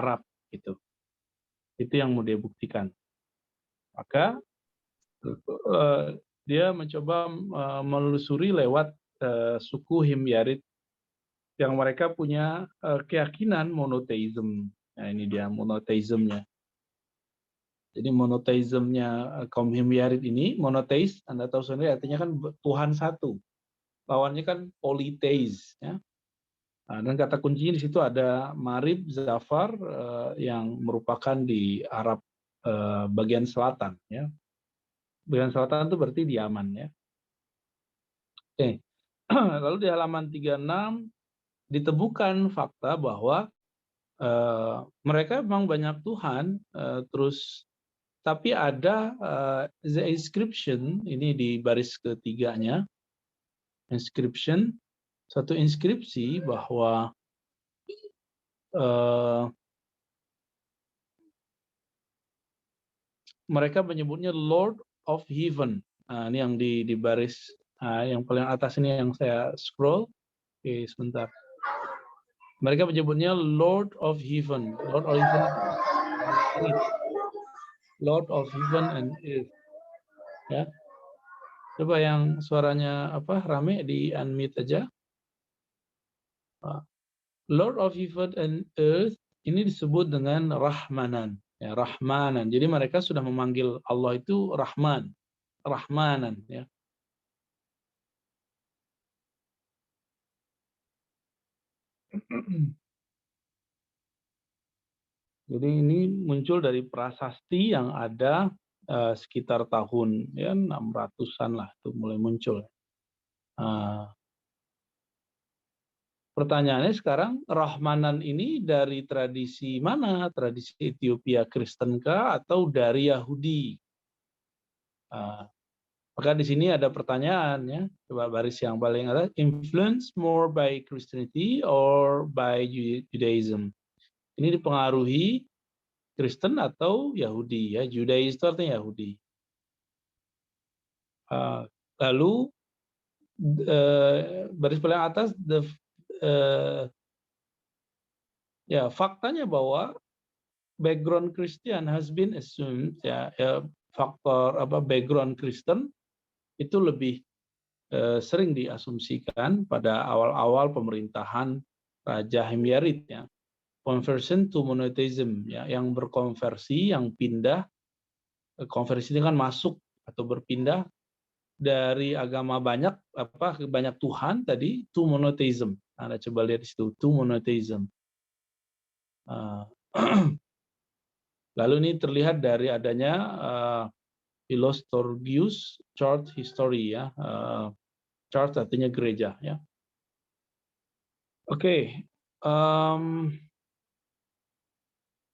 Arab gitu. Itu yang mau dia buktikan. Maka dia mencoba menelusuri lewat suku Himyarid yang mereka punya keyakinan monoteism. Nah, ini dia monoteismnya. Jadi monoteismnya kaum Himyarid ini, monoteis, Anda tahu sendiri artinya kan Tuhan satu. Lawannya kan politeis. Ya. Nah, dan kata kuncinya di situ ada Marib, Zafar, yang merupakan di Arab bagian selatan. Ya. Bagian selatan itu berarti di Yaman. Ya. Oke. Lalu di halaman 36 ditemukan fakta bahwa mereka memang banyak Tuhan, terus tapi ada the inscription, ini di baris ketiganya, inscription, suatu inskripsi bahwa mereka menyebutnya Lord of Heaven. Nah, ini yang di baris yang paling atas ini yang saya scroll. Oke, sebentar. Mereka menyebutnya Lord of Heaven. Lord of Heaven. Lord of Heaven and Earth. Ya. Coba yang suaranya rame di unmute aja. Lord of Heaven and Earth ini disebut dengan Rahmanan. Ya, Rahmanan. Jadi mereka sudah memanggil Allah itu Rahman. Rahmanan. Ya. Jadi ini muncul dari prasasti yang ada sekitar tahun 600-an lah itu mulai muncul. Pertanyaannya sekarang Rahmanan ini dari tradisi mana? Tradisi Ethiopia Kristen kah atau dari Yahudi? Maka di sini ada pertanyaan ya. Coba baris yang paling atas, influence more by Christianity or by Judaism? Ini dipengaruhi Kristen atau Yahudi ya. Judaism itu artinya Yahudi. Lalu baris paling atas faktanya bahwa background Christian has been assumed faktor background Kristen itu lebih sering diasumsikan pada awal-awal pemerintahan Raja Himyarid ya. Conversion to monotheism ya, yang berkonversi, yang pindah, konversi itu kan masuk atau berpindah dari agama banyak Tuhan tadi to monotheism. Anda coba lihat di situ to monotheism. Lalu ini terlihat dari adanya Philostorgius Church History ya. Church artinya gereja ya. Oke.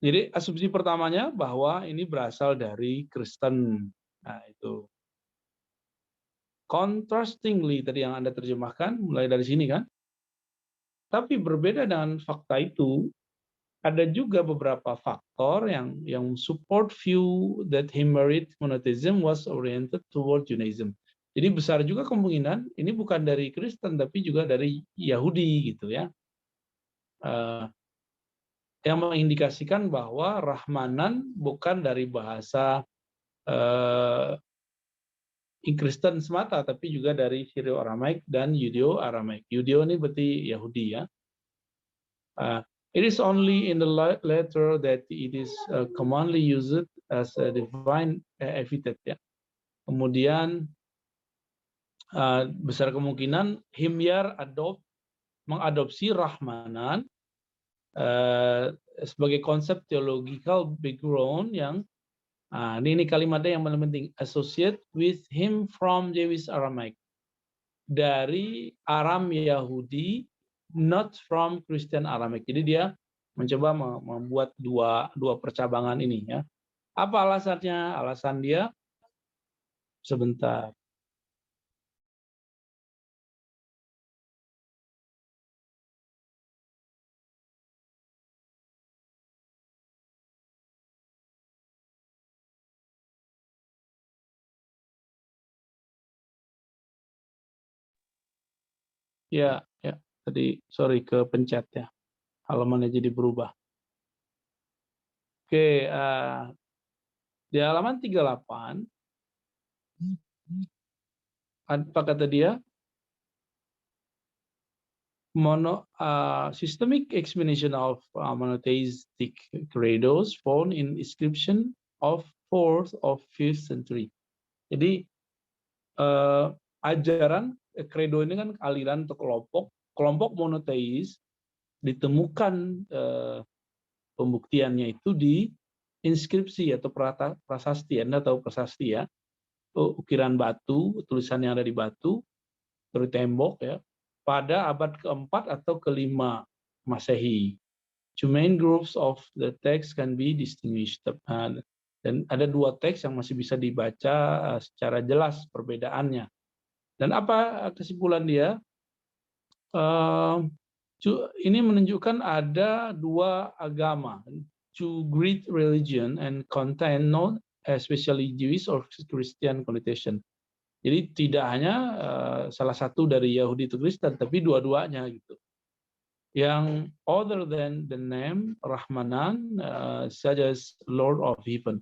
Jadi asumsi pertamanya bahwa ini berasal dari Kristen. Nah, itu. Contrastingly tadi yang Anda terjemahkan mulai dari sini kan. Tapi berbeda dengan fakta itu, ada juga beberapa faktor yang support view that Himyarite monotheism was oriented toward Judaism. Jadi besar juga kemungkinan ini bukan dari Kristen tapi juga dari Yahudi gitu ya. Yang mengindikasikan bahwa Rahmanan bukan dari bahasa Kristen semata, tapi juga dari Syrio-Aramaik dan Yudeo-Aramaik. Yudeo ini berarti Yahudi ya. It is only in the letter that it is commonly used as a divine epithet ya. Kemudian besar kemungkinan Himyar mengadopsi Rahmanan sebagai konsep theological background yang ini kalimatnya yang paling penting, associate with him from Jewish Aramaic, dari Aram Yahudi, not from Christian Aramaic. Jadi dia mencoba membuat dua percabangan ini ya. Apa alasannya? Alasan dia sebentar. Ya, tadi sorry kepencet ya. Halamannya jadi berubah. Oke, di halaman 38, apa kata dia? Systemic explanation of monotheistic credos found in inscription of 4th of 5th century. Jadi ajaran credo ini kan aliran atau kelompok monoteis ditemukan pembuktiannya itu di inskripsi atau prasasti. Anda tahu prasasti ya, ukiran batu, tulisan yang ada di batu, dari tembok ya, pada abad keempat atau kelima Masehi. Two main groups of the text can be distinguished. Dan ada dua teks yang masih bisa dibaca secara jelas perbedaannya. Dan apa kesimpulan dia? Ini menunjukkan ada dua agama, two great religion and contain not especially Jewish or Christian connotation. Jadi tidak hanya salah satu dari Yahudi atau Kristen, tapi dua-duanya gitu. Yang other than the name Rahmanan, such as Lord of Heaven.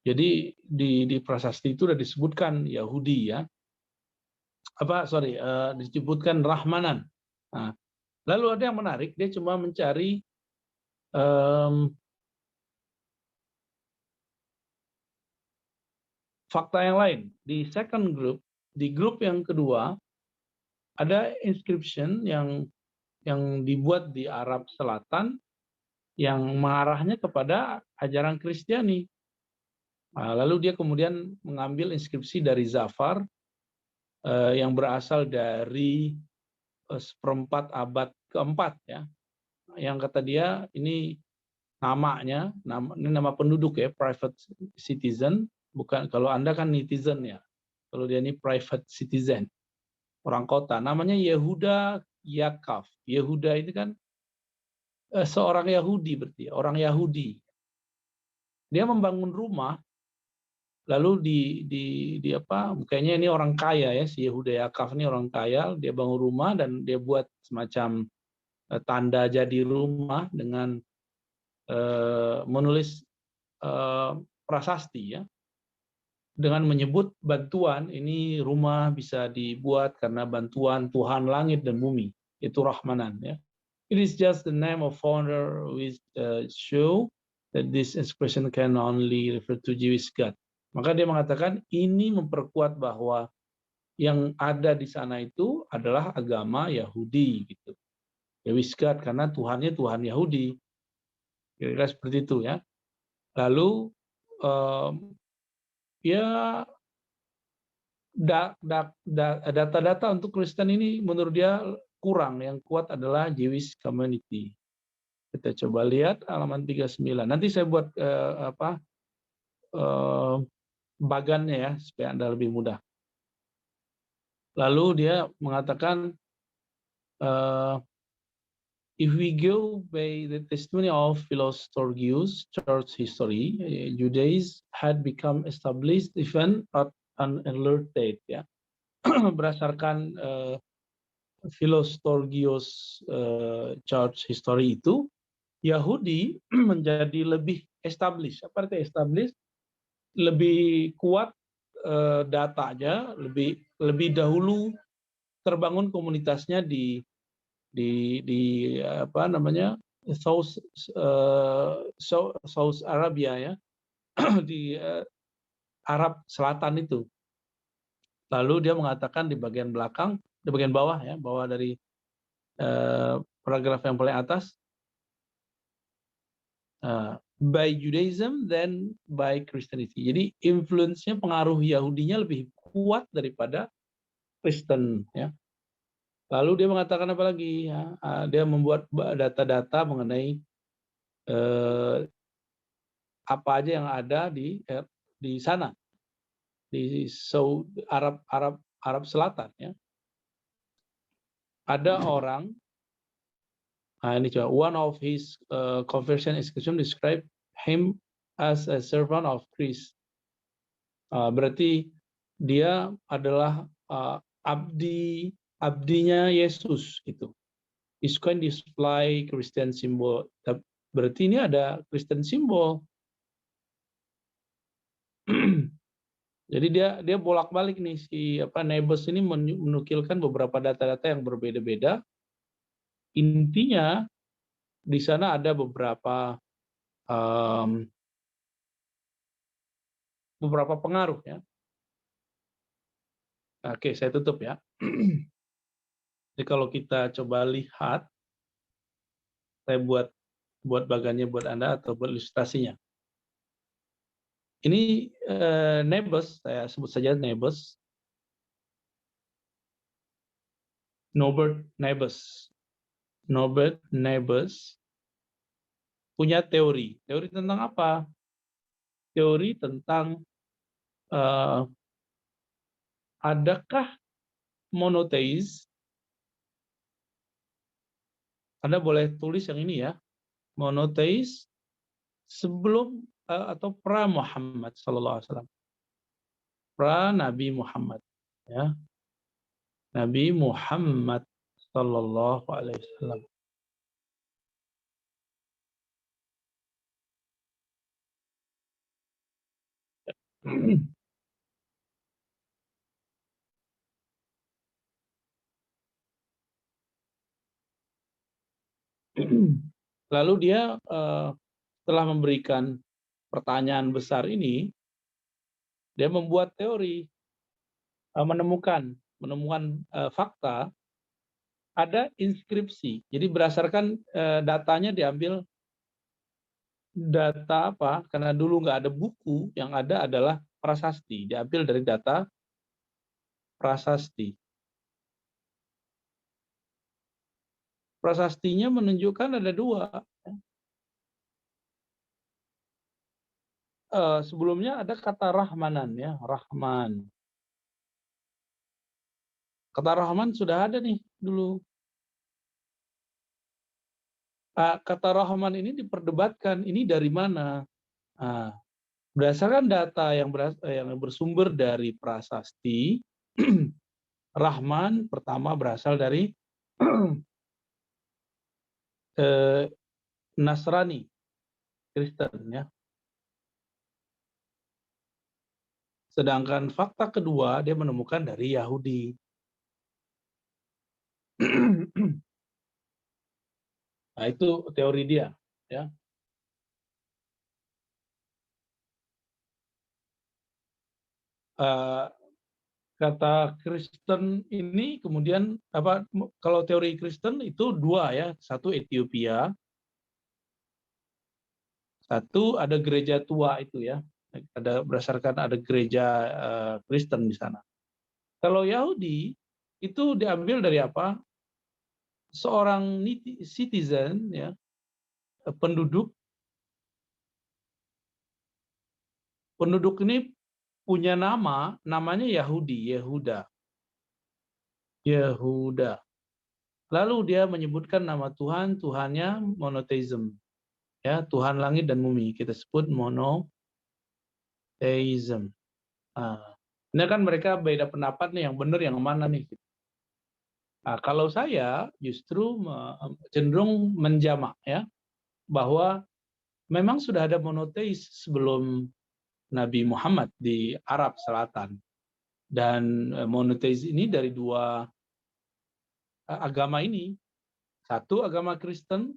Jadi di prasasti itu sudah disebutkan Yahudi ya. Disebutkan Rahmanan. Nah, lalu ada yang menarik, dia cuma mencari fakta yang lain. Di second group, di grup yang kedua, ada inscription yang dibuat di Arab Selatan yang mengarahnya kepada ajaran Kristiani. Lalu dia kemudian mengambil inskripsi dari Zafar yang berasal dari seperempat abad keempat ya. Yang kata dia ini namanya, ini nama penduduk ya, private citizen. Bukan, kalau Anda kan netizen ya. Kalau dia ini private citizen, orang kota. Namanya Yehuda Yakaf. Yehuda itu kan seorang Yahudi berarti, orang Yahudi. Dia membangun rumah, lalu kayaknya ini orang kaya ya, si Yehuda Yakaf ini orang kaya. Dia bangun rumah dan dia buat semacam tanda jadi rumah dengan menulis prasasti ya, dengan menyebut bantuan, ini rumah bisa dibuat karena bantuan Tuhan langit dan bumi, itu Rahmanan ya. It is just the name of founder which show that this expression can only refer to Jewish God. Maka dia mengatakan ini memperkuat bahwa yang ada di sana itu adalah agama Yahudi gitu. Jewish God karena Tuhannya Tuhan Yahudi. Kira-kira seperti itu ya. Lalu ya data-data untuk Kristen ini menurut dia kurang, yang kuat adalah Jewish community. Kita coba lihat halaman 39. Nanti saya buat bagannya ya supaya Anda lebih mudah. Lalu dia mengatakan if we go by the testimony of Philostorgius church history, Judaism had become established even at an early date ya. Berdasarkan Philostorgius church history itu, Yahudi menjadi lebih established. Apa artinya established? Lebih kuat datanya, lebih dahulu terbangun komunitasnya di apa namanya South Arabia ya, di Arab Selatan itu. Lalu dia mengatakan di bagian belakang, di bagian bawah ya, bawah dari paragraf yang paling atas, by Judaism then by Christianity. Jadi influence-nya, pengaruh Yahudinya lebih kuat daripada Kristen ya. Lalu dia mengatakan apa lagi ya? Dia membuat data-data mengenai apa aja yang ada di sana, di Arab Selatan ya. Ada orang, ini coba, one of his conversion inscription describe him as a servant of Christ. Berarti dia adalah abdinya Yesus gitu. Is can display Christian symbol. Berarti ini ada Kristen simbol. Jadi dia bolak-balik nih si Neighbors ini menukilkan beberapa data-data yang berbeda-beda. Intinya di sana ada beberapa pengaruh ya. Oke, saya tutup ya. Jadi kalau kita coba lihat, saya buat bagannya buat Anda atau buat ilustrasinya. Ini Neighbors, saya sebut saja Neighbors. Norbert Neighbors punya teori. Teori tentang apa? Teori tentang adakah monoteis? Anda boleh tulis yang ini ya. Monoteis sebelum atau pra Muhammad sallallahu alaihi wasallam. Pra Nabi Muhammad ya. Nabi Muhammad sallallahu alaihi wasallam. Lalu dia setelah memberikan pertanyaan besar ini, dia membuat teori, menemukan fakta, ada inskripsi. Jadi berdasarkan datanya diambil data apa? Karena dulu nggak ada buku, yang ada adalah prasasti. Diambil dari data prasasti. Prasastinya menunjukkan ada dua. Sebelumnya ada kata Rahmanan ya, Rahman. Kata Rahman sudah ada nih dulu. Kata Rahman ini diperdebatkan, ini dari mana? Berdasarkan data yang bersumber dari prasasti, Rahman pertama berasal dari Nasrani, Kristen ya. Sedangkan fakta kedua dia menemukan dari Yahudi. Nah, itu teori dia ya. Kata Kristen ini kemudian kalau teori Kristen itu dua ya, satu Ethiopia, satu ada gereja tua itu ya, berdasarkan ada gereja Kristen di sana. Kalau Yahudi itu diambil dari apa? Seorang citizen ya, penduduk ini punya namanya Yahudi, Yehuda. Lalu dia menyebutkan nama Tuhan, Tuhannya monotheism. Ya, Tuhan langit dan bumi, kita sebut monotheism. Ini kan mereka beda pendapat nih, yang benar yang mana nih. Kalau saya justru cenderung menjamak ya, bahwa memang sudah ada monoteis sebelum Nabi Muhammad di Arab Selatan. Dan monoteis ini dari dua agama ini. Satu agama Kristen,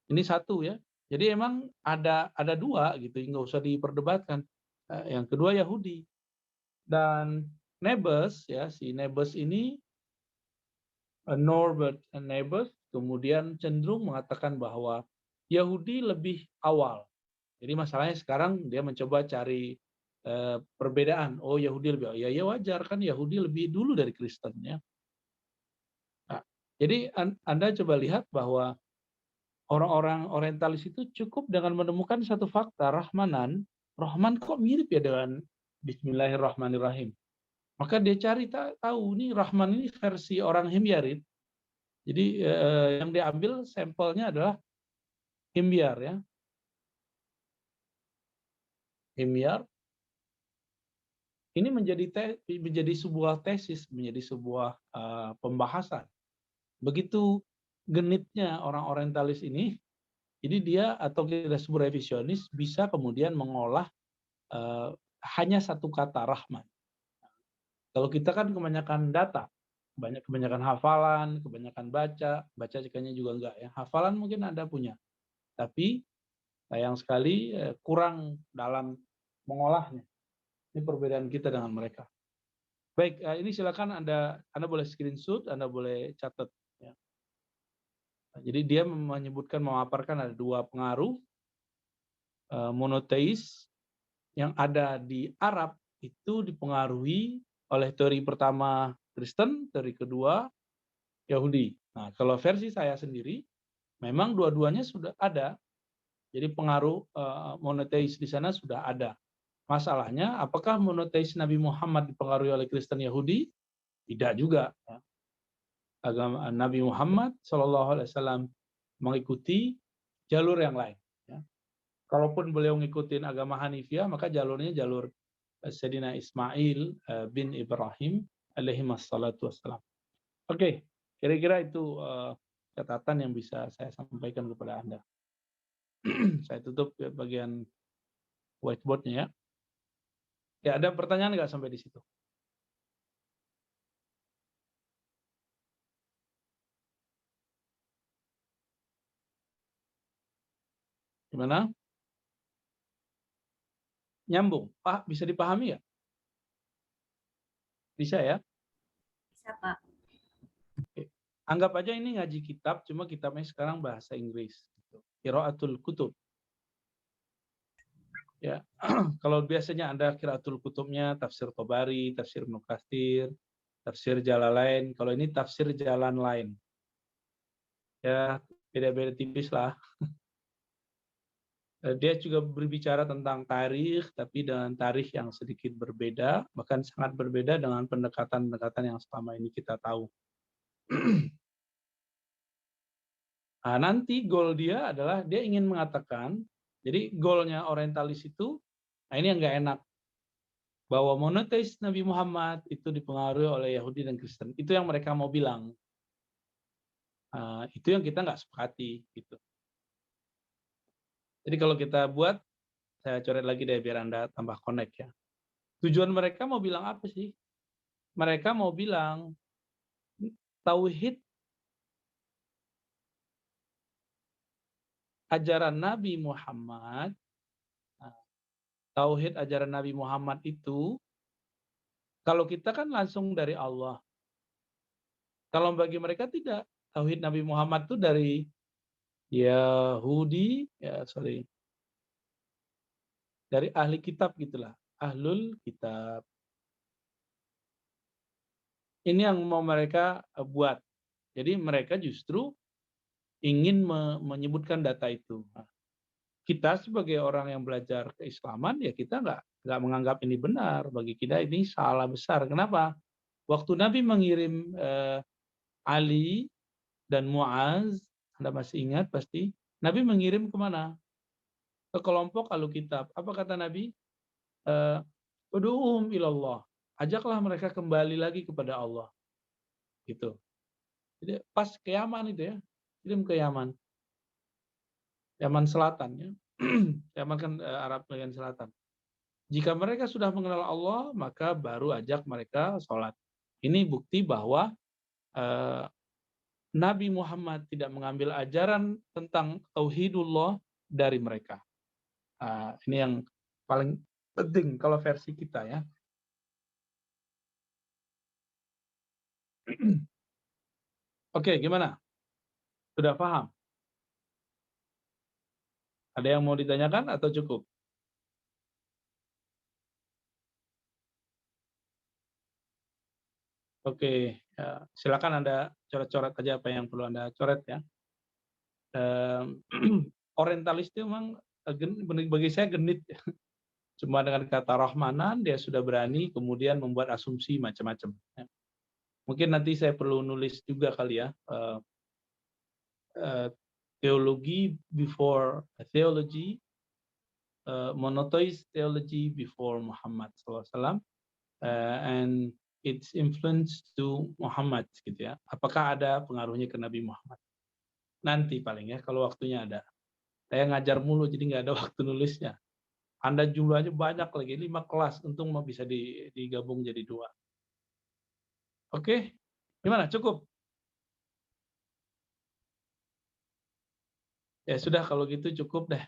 ini satu ya. Jadi emang ada dua gitu, nggak usah diperdebatkan. Yang kedua Yahudi. Dan Neighbors ya, si Neighbors ini Norbert Neighbors kemudian cenderung mengatakan bahwa Yahudi lebih awal. Jadi masalahnya sekarang dia mencoba cari perbedaan. Oh, Yahudi lebih awal. Ya wajar kan, Yahudi lebih dulu dari Kristen ya. Nah, jadi Anda coba lihat bahwa orang-orang orientalis itu cukup dengan menemukan satu fakta, Rahman kok mirip ya dengan Bismillahirrahmanirrahim. Maka dia cari tahu nih Rahman ini versi orang Himyarid. Jadi yang diambil sampelnya adalah Himyar ya. Himyar ini menjadi sebuah tesis, menjadi sebuah pembahasan. Begitu genitnya orang orientalis ini Jadi dia atau kita sebut revisionis bisa kemudian mengolah hanya satu kata rahman. Kalau kita kan kebanyakan data, kebanyakan hafalan, kebanyakan baca cikanya juga enggak ya. Hafalan mungkin Anda punya, tapi sayang sekali kurang dalam mengolahnya. Ini perbedaan kita dengan mereka. Baik, ini silakan Anda boleh screenshot, Anda boleh catat. Ya. Jadi dia menyebutkan, memaparkan ada dua pengaruh monoteis yang ada di Arab itu dipengaruhi oleh teori pertama Kristen, teori kedua Yahudi. Nah, kalau versi saya sendiri, memang dua-duanya sudah ada. Jadi pengaruh monoteis di sana sudah ada. Masalahnya, apakah monoteis Nabi Muhammad dipengaruhi oleh Kristen Yahudi? Tidak juga. Ya. Agama Nabi Muhammad SAW mengikuti jalur yang lain. Ya. Kalaupun beliau ngikutin agama Hanifiyah, maka jalurnya jalur Sayyidina Ismail bin Ibrahim alaihi wassalatu wassalam. Oke, kira-kira itu catatan yang bisa saya sampaikan kepada Anda. Saya tutup bagian whiteboard-nya ya. Ya, ada pertanyaan nggak sampai di situ? Gimana? Nyambung? Pak, bisa dipahami ya? Bisa ya? Bisa, Pak. Oke. Anggap aja ini ngaji kitab, cuma kitabnya sekarang bahasa Inggris. Qiraatul kutub. Ya, kalau biasanya Anda qiraatul kutubnya tafsir Tobari, tafsir Ibnu Katsir, tafsir Jalalain. Kalau ini tafsir jalan lain. Ya, beda-beda tipis lah. Dia juga berbicara tentang tarikh, tapi dengan tarikh yang sedikit berbeda, bahkan sangat berbeda dengan pendekatan-pendekatan yang selama ini kita tahu. Nah, nanti goal dia adalah dia ingin mengatakan, jadi goalnya orientalis itu, nah ini yang nggak enak, bahwa monoteis Nabi Muhammad itu dipengaruhi oleh Yahudi dan Kristen. Itu yang mereka mau bilang. Itu yang kita nggak sepakati. Gitu. Jadi kalau kita buat, saya coret lagi deh biar Anda tambah connect ya. Tujuan mereka mau bilang apa sih? Mereka mau bilang tauhid ajaran Nabi Muhammad, tauhid ajaran Nabi Muhammad itu, kalau kita kan langsung dari Allah. Kalau bagi mereka tidak, tauhid Nabi Muhammad itu dari Yahudi, dari ahli kitab gitulah, ahlul kitab. Ini yang mau mereka buat. Jadi mereka justru ingin menyebutkan data itu. Nah, kita sebagai orang yang belajar keislaman, ya kita nggak menganggap ini benar. Bagi kita ini salah besar. Kenapa? Waktu Nabi mengirim Ali dan Muaz, Anda masih ingat pasti, Nabi mengirim kemana? Ke kelompok ahlu kitab. Apa kata Nabi? Udu'um ilallah. Ajaklah mereka kembali lagi kepada Allah. Gitu. Jadi pas ke Yaman itu ya, kirim ke Yaman. Yaman Selatan ya. Yaman kan Arab bagian selatan. Jika mereka sudah mengenal Allah, maka baru ajak mereka sholat. Ini bukti bahwa Nabi Muhammad tidak mengambil ajaran tentang tauhidullah dari mereka. Ini yang paling penting kalau versi kita ya. Oke, gimana? Sudah paham? Ada yang mau ditanyakan atau cukup? Oke, ya, silakan Anda coret-coret aja apa yang perlu Anda coret ya. Orientalis itu memang bagi saya genit ya. Cuma dengan kata rahmanan dia sudah berani kemudian membuat asumsi macam-macam. Ya. Mungkin nanti saya perlu nulis juga kali ya, teologi before theology, monotheist theology before Muhammad SAW, and its influence to Muhammad gitu ya. Apakah ada pengaruhnya ke Nabi Muhammad? Nanti paling ya kalau waktunya ada. Saya ngajar mulu, jadi nggak ada waktu nulisnya. Anda jumlahnya banyak lagi, 5 kelas, untung mau bisa digabung jadi 2. Oke, gimana, cukup? Ya sudah, kalau gitu cukup deh.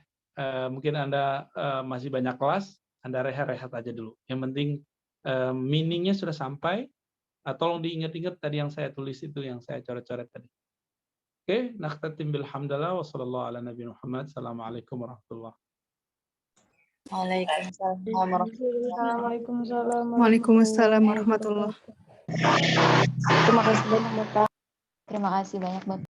Mungkin Anda masih banyak kelas, Anda rehat-rehat aja dulu. Yang penting meaning-nya sudah sampai, tolong diingat-ingat tadi yang saya tulis itu, yang saya coret-coret tadi. Oke, nakhtatim bilhamdalillah wa sallallahu ala nabi Muhammad. Assalamualaikum warahmatullahi Waalaikumsalam Waalaikumsalam warahmatullahi. Terima kasih banyak Bapak. Terima kasih banyak Bapak.